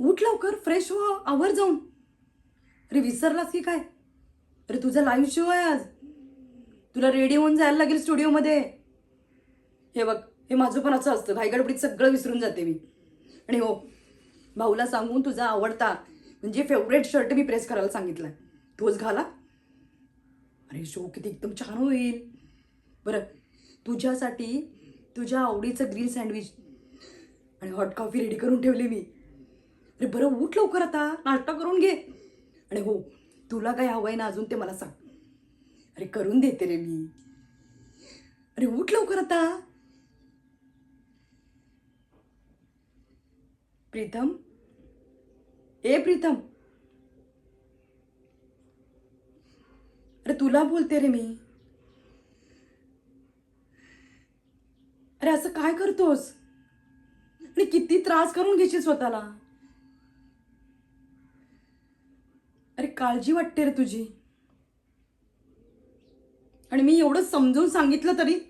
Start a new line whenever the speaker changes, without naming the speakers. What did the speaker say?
उठ लवकर, फ्रेश हो, आवर जाऊन. अरे विसरलास की काय? अरे तुझा लाईव्ह शो आहे आज. तुला रेडी होऊन जायला लागेल स्टुडिओमध्ये. हे बघ, हे माझं पण असं असतं, घाईगडबडीत सगळं विसरून जाते मी. आणि हो, भाऊला सांगून तुझा आवडता म्हणजे फेवरेट शर्ट मी प्रेस करायला सांगितलाय, तोच घाला. अरे शो किती एकदम छान होईल. बरं, तुझ्यासाठी तुझ्या आवडीचं ग्रिल सँडविच आणि हॉट कॉफी रेडी करून ठेवली मी. अरे बरं उठ लवकर, आता नाश्ता करून घे. आणि हो, तुला काय हवंय ना अजून ते मला सांग. अरे करून देते रे मी. अरे उठ लवकर आता. प्रीतम, ए प्रीतम. अरे तुला बोलते रे मी. अरे असं काय करतोस? आणि किती त्रास करून घेशील स्वतःला. अरे काळजी वाटते रे तुझी. आणि मी एवढं समजून सांगितलं तरी